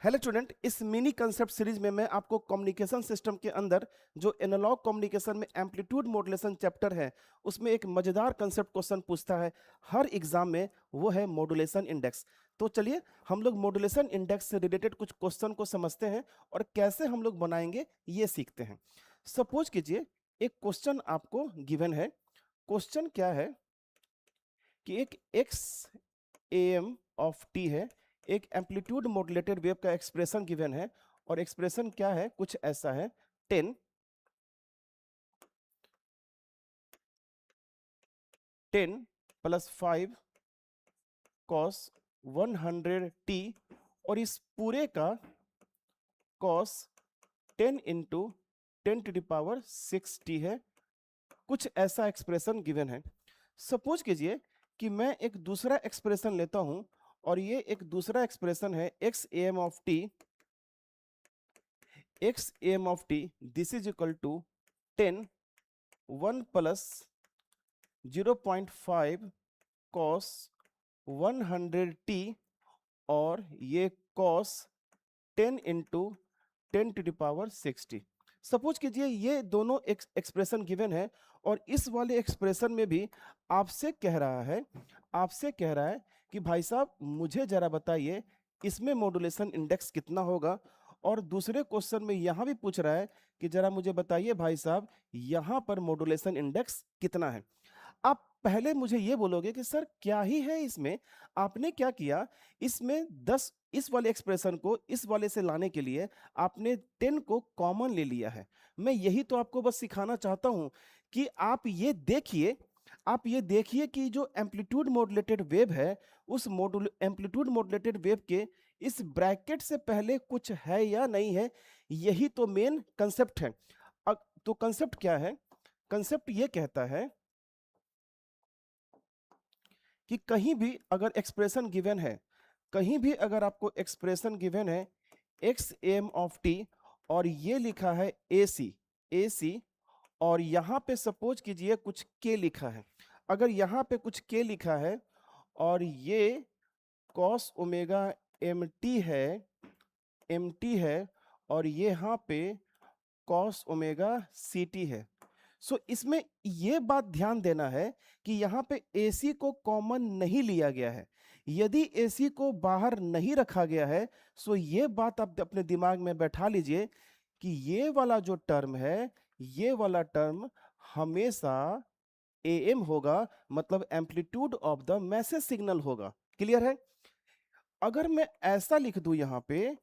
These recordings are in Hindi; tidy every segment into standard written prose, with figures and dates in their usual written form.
हेलो स्टूडेंट, इस मिनी कंसेप्ट सीरीज में मैं आपको कम्युनिकेशन सिस्टम के अंदर जो एनालॉग कम्युनिकेशन में एम्पलीट्यूड मॉड्यूलेशन चैप्टर है उसमें एक मजेदार कंसेप्ट क्वेश्चन पूछता है हर एग्जाम में, वो है मॉड्यूलेशन इंडेक्स। तो चलिए हम लोग मॉड्यूलेशन इंडेक्स से रिलेटेड कुछ क्वेश्चन को समझते हैं और कैसे हम लोग बनाएंगे ये सीखते हैं। सपोज कीजिए एक क्वेश्चन आपको गिवन है। क्वेश्चन क्या है कि एक एक्स एम ऑफ टी है, एक एम्पलीट्यूड मॉड्यूलेटेड वेव का एक्सप्रेशन गिवन है और एक्सप्रेशन क्या है, कुछ ऐसा है 10 प्लस 5 कॉस 100 टी और इस पूरे का कॉस 10 इंटू 10⁻⁶ है। कुछ ऐसा एक्सप्रेशन गिवन है। सपोज कीजिए कि मैं एक दूसरा एक्सप्रेशन लेता हूं और ये एक दूसरा एक्सप्रेशन है x m of t, x m of t this is equal to 10 1 plus 0.5 cos 100 t और ये कॉस 10 इंटू 10⁻⁶ सपोज कीजिए ये दोनों एक्सप्रेशन गिवन है और इस वाले एक्सप्रेशन में भी आपसे कह रहा है कि भाई साहब मुझे जरा बताइए इसमें मॉड्यूलेशन इंडेक्स कितना होगा। और दूसरे क्वेश्चन में यहां भी पूछ रहा है कि जरा मुझे बताइए भाई साहब यहां पर मॉड्यूलेशन इंडेक्स कितना है। आप पहले मुझे ये बोलोगे कि सर क्या ही है इसमें, आपने क्या किया, इसमें 10 इस वाले एक्सप्रेशन को इस वाले से लाने के लिए आपने 10 को कॉमन ले लिया है। मैं यही तो आपको बस सिखाना चाहता हूं कि आप ये देखिए कि जो एम्पलीट्यूड मॉड्यूलेटेड वेव है उस एम्पलीट्यूड मॉड्यूलेटेड वेव के इस ब्रैकेट से पहले कुछ है या नहीं है, यही तो मेन कंसेप्ट है। तो कंसेप्ट क्या है, कंसेप्ट ये कहता है कि कहीं भी अगर एक्सप्रेशन गिवन है, कहीं भी अगर आपको एक्सप्रेशन गिवन है एक्स एम ऑफ टी और ये लिखा है ए सी और यहाँ पे सपोज कीजिए कुछ के लिखा है, अगर यहाँ पे कुछ के लिखा है और ये कॉस ओमेगा एम टी है और ये यहाँ पे कॉस ओमेगा सी टी है। सो इसमें यह बात ध्यान देना है कि यहाँ पे AC को कॉमन नहीं लिया गया है। यदि AC को बाहर नहीं रखा गया है सो ये बात आप अपने दिमाग में बैठा लीजिए कि ये वाला जो टर्म है, ये वाला टर्म हमेशा AM होगा, मतलब amplitude of the message signal होगा। क्लियर है? अगर मैं ऐसा लिख दूं यहाँ पे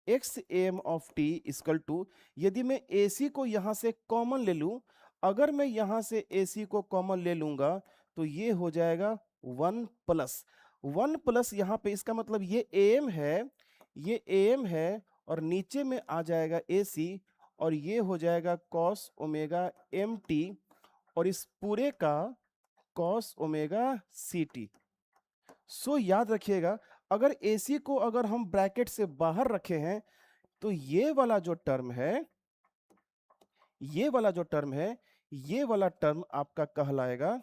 x m of t equal to, यदि मैं AC को यहां से कॉमन ले लूं, अगर मैं यहां से AC को कॉमन ले लूंगा तो ये हो जाएगा 1 प्लस यहाँ पे, इसका मतलब ये AM है और नीचे में आ जाएगा AC और ये हो जाएगा कॉस ओमेगा एम टी और इस पूरे का कॉस ओमेगा सी टी। सो याद रखिएगा अगर AC को अगर हम ब्रैकेट से बाहर रखे हैं तो ये वाला जो टर्म है, ये वाला जो टर्म है, ये वाला टर्म आपका कहलाएगा,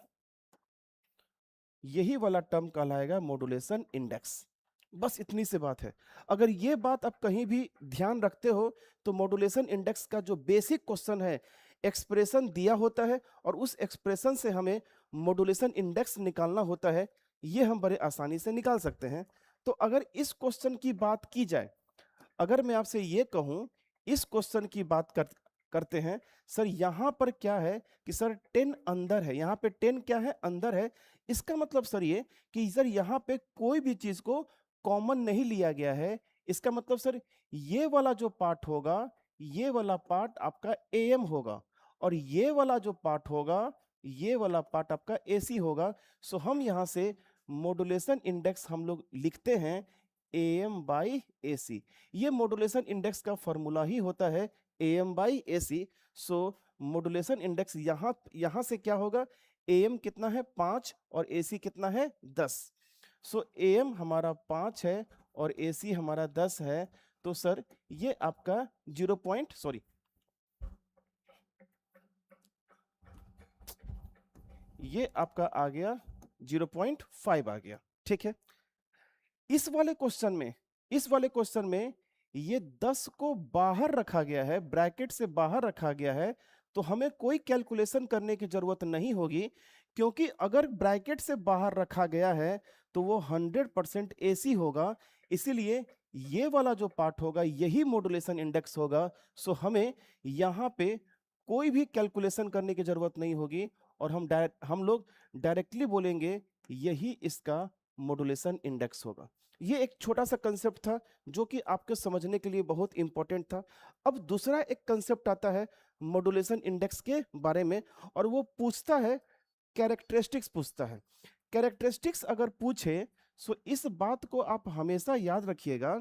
यही वाला टर्म कहलाएगा मॉड्यूलेशन इंडेक्स। बस इतनी सी बात है। अगर ये बात आप कहीं भी ध्यान रखते हो तो मॉड्यूलेशन इंडेक्स का जो बेसिक क्वेश्चन है, एक्सप्रेशन दिया होता है और उस एक्सप्रेशन से हमें मॉड्यूलेशन इंडेक्स निकालना होता है, ये हम बड़े आसानी से निकाल सकते हैं। तो अगर इस क्वेश्चन की बात की जाए, अगर मैं आपसे ये कहूं इस क्वेश्चन की बात करते हैं, सर यहां पर क्या है कि सर 10 अंदर है, यहां पे 10 क्या है, अंदर है। इसका मतलब सर ये कि सर यहां पे कोई भी चीज को कॉमन नहीं लिया गया है। इसका मतलब सर ये वाला जो पार्ट होगा, ये वाला पार्ट आपका AM होगा और ये वाला जो पार्ट होगा, ये वाला पार्ट आपका AC होगा। सो हम यहां से मॉड्यूलेशन इंडेक्स हम लोग लिखते हैं AM/AC। ये मॉड्यूलेशन इंडेक्स का फॉर्मूला ही होता है AM/AC। सो मॉड्यूलेशन इंडेक्स यहां से क्या होगा, AM कितना है 5 और AC कितना है 10। सो AM हमारा 5 है और AC हमारा 10 है। तो सर ये आपका ये आपका आ गया 0.5 आ गया। ठीक है, इस वाले क्वेश्चन में ये 10 को बाहर रखा गया है, ब्रैकेट से बाहर रखा गया है, तो हमें कोई कैलकुलेशन करने की जरूरत नहीं होगी, क्योंकि अगर ब्रैकेट से बाहर रखा गया है तो वो 100% एसी होगा। इसीलिए ये वाला जो पार्ट होगा यही मॉड्यूलेशन इंडेक्स होगा। सो हमें यहाँ पे कोई भी कैलकुलेशन करने की जरूरत नहीं होगी, और हम लोग डायरेक्टली बोलेंगे यही इसका मॉड्यूलेशन इंडेक्स होगा। ये एक छोटा सा कंसेप्ट था जो कि आपके समझने के लिए बहुत इंपॉर्टेंट था। अब दूसरा एक कंसेप्ट आता है मॉड्यूलेशन इंडेक्स के बारे में, और वो पूछता है कैरेक्टरिस्टिक्स पूछता है। कैरेक्टरिस्टिक्स अगर पूछे तो इस बात को आप हमेशा याद रखिएगा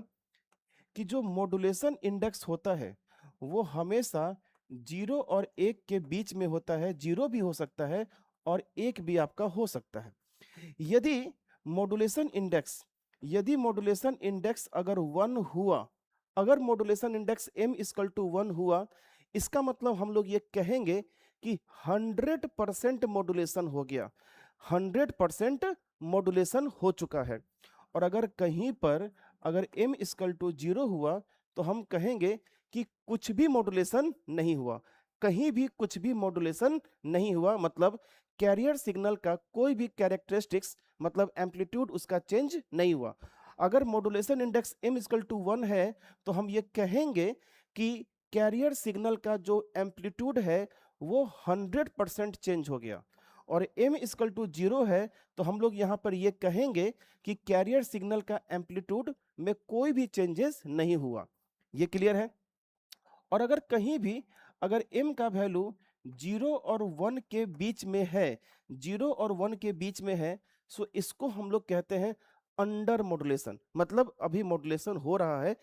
कि जो मॉड्यूलेशन इंडेक्स होता है वो हमेशा 0 और 1 के बीच में होता है। 0 भी हो सकता है और 1 भी आपका हो सकता है। यदि मॉड्यूलेशन मॉड्यूलेशन इंडेक्स अगर 1 हुआ, अगर modulation index m equal to 1 हुआ, इसका मतलब हम लोग ये कहेंगे कि 100% मॉड्यूलेशन हो गया, 100% मॉड्यूलेशन हो चुका है। और अगर कहीं पर अगर m इक्वल टू 0 हुआ तो हम कहेंगे कि कुछ भी मॉड्यूलेशन नहीं हुआ, कहीं भी कुछ भी मॉड्यूलेशन नहीं हुआ, मतलब कैरियर सिग्नल का कोई भी कैरेक्टरिस्टिक्स मतलब एम्पलीट्यूड उसका चेंज नहीं हुआ। अगर modulation index m equal to 1 है तो हम ये कहेंगे कि कैरियर सिग्नल का जो एम्पलीट्यूड है वो 100% चेंज हो गया। और m इक्वल टू 0 है तो हम लोग यहाँ पर ये कहेंगे कि कैरियर सिग्नल का एम्पलीट्यूड में कोई भी चेंजेस नहीं हुआ। ये क्लियर है? और अगर कहीं भी अगर m का वैल्यू 0 और 1 के बीच में है, 0 और 1 के बीच में है, सो इसको हम लोग कहते हैं अंडर मॉड्यूलेशन। मतलब अभी मॉड्यूलेशन हो रहा है,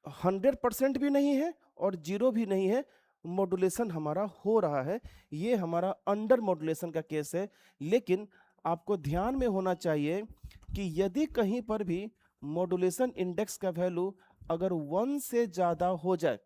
100% भी नहीं है और 0 भी नहीं है, मॉड्यूलेशन हमारा हो रहा है। ये हमारा अंडर मॉड्यूलेशन का केस है। लेकिन आपको ध्यान में होना चाहिए कि यदि कहीं पर भी मॉड्यूलेशन इंडेक्स का वैल्यू अगर 1 से ज़्यादा हो जाए,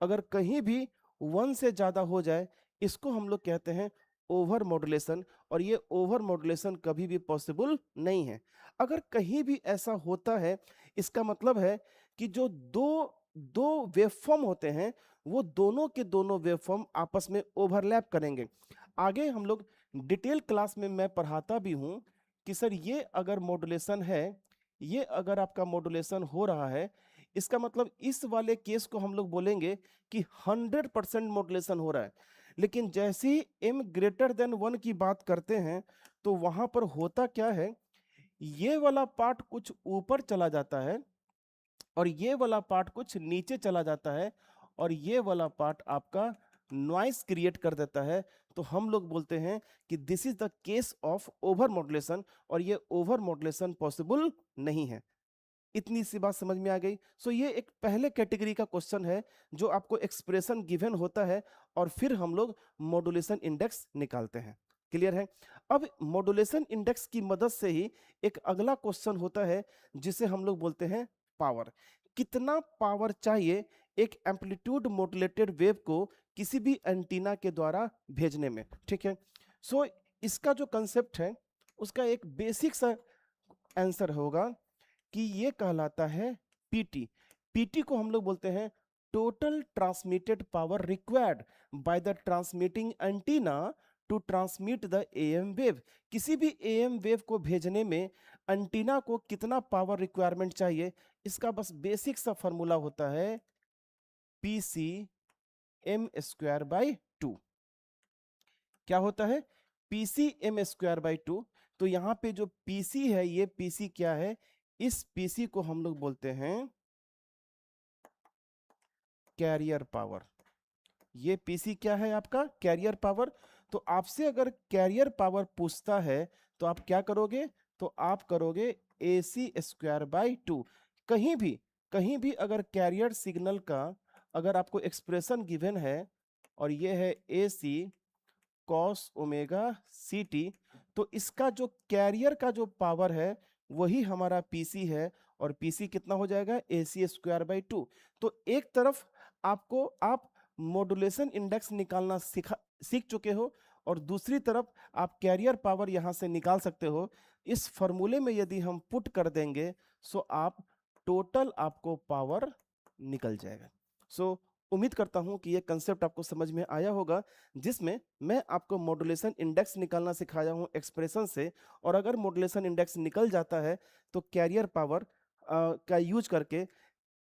अगर कहीं भी 1 से ज़्यादा हो जाए, इसको हम लोग कहते हैं ओवर मॉड्यूलेशन। और ये ओवर मॉड्यूलेशन कभी भी पॉसिबल नहीं है। अगर कहीं भी ऐसा होता है, इसका मतलब है कि जो दो दो वेवफॉर्म होते हैं वो दोनों के दोनों वेवफॉर्म आपस में ओवरलैप करेंगे। आगे हम लोग डिटेल क्लास में मैं पढ़ाता भी हूं कि सर ये अगर मॉड्यूलेशन है, ये अगर आपका मॉड्यूलेशन हो रहा है, इसका मतलब इस वाले केस को हम लोग बोलेंगे कि 100% मॉड्यूलेशन हो रहा है। लेकिन जैसे ही m ग्रेटर देन 1 की बात करते हैं तो वहां पर होता क्या है, ये वाला पार्ट कुछ ऊपर चला जाता है और ये वाला पार्ट कुछ नीचे चला जाता है, और ये वाला पार्ट आपका नॉइस क्रिएट कर देता है। तो हम लोग बोलते हैं कि this is the case of over modulation, और ये ओवर मॉड्यूलेशन पॉसिबल नहीं है। इतनी सी बात समझ में आ गई? सो ये एक पहले कैटेगरी का क्वेश्चन है जो आपको एक्सप्रेशन गिवन होता है और फिर हम लोग मॉड्यूलेशन इंडेक्स निकालते हैं। क्लियर है? अब मॉड्यूलेशन इंडेक्स की मदद से ही एक अगला क्वेश्चन होता है जिसे हम लोग बोलते हैं पावर। कितना पावर चाहिए एक एम्पलीट्यूड मॉड्यूलेटेड वेव को किसी भी एंटीना के द्वारा भेजने में? ठीक है, सो इसका जो कंसेप्ट है उसका एक बेसिक सा आंसर होगा कि ये कहलाता है पीटी। पीटी को हम लोग बोलते हैं total transmitted power required by the transmitting antenna to transmit the AM wave. किसी भी एएम वेव को भेजने में एंटीना को कितना पावर रिक्वायरमेंट चाहिए, इसका बस बेसिक सा फॉर्मूला होता है पीसी एम स्क्वायर बाई 2। क्या होता है? P c m square by 2। तो यहां पे जो पीसी है, ये पीसी क्या है? इस पीसी को हम लोग बोलते हैं कैरियर पावर। ये पीसी क्या है? आपका कैरियर पावर। तो आपसे अगर कैरियर पावर पूछता है तो आप क्या करोगे? तो आप करोगे AC स्क्वायर बाई 2। कहीं भी अगर कैरियर सिग्नल का अगर आपको एक्सप्रेशन गिवन है और ये है AC कॉस ओमेगा CT, तो इसका जो कैरियर का जो पावर है वही हमारा पीसी है, और पीसी कितना हो जाएगा? AC square by 2। तो एक तरफ आपको आप मॉड्यूलेशन इंडेक्स निकालना सीख चुके हो, और दूसरी तरफ आप कैरियर पावर यहां से निकाल सकते हो। इस फॉर्मूले में यदि हम पुट कर देंगे सो आप टोटल आपको पावर निकल जाएगा। सो उम्मीद करता हूं कि ये कंसेप्ट आपको समझ में आया होगा, जिसमें मैं आपको मॉड्यूलेशन इंडेक्स निकालना सिखाया हूं एक्सप्रेशन से, और अगर मॉड्यूलेशन इंडेक्स निकल जाता है तो कैरियर पावर का यूज करके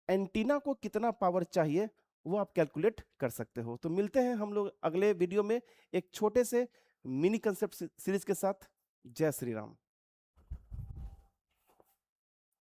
एंटीना को कितना पावर चाहिए वो आप कैलकुलेट कर सकते हो। तो मिलते हैं हम लोग अगले वीडियो में एक छोटे से मिनी कंसेप्ट सीरीज के साथ। जय श्री राम।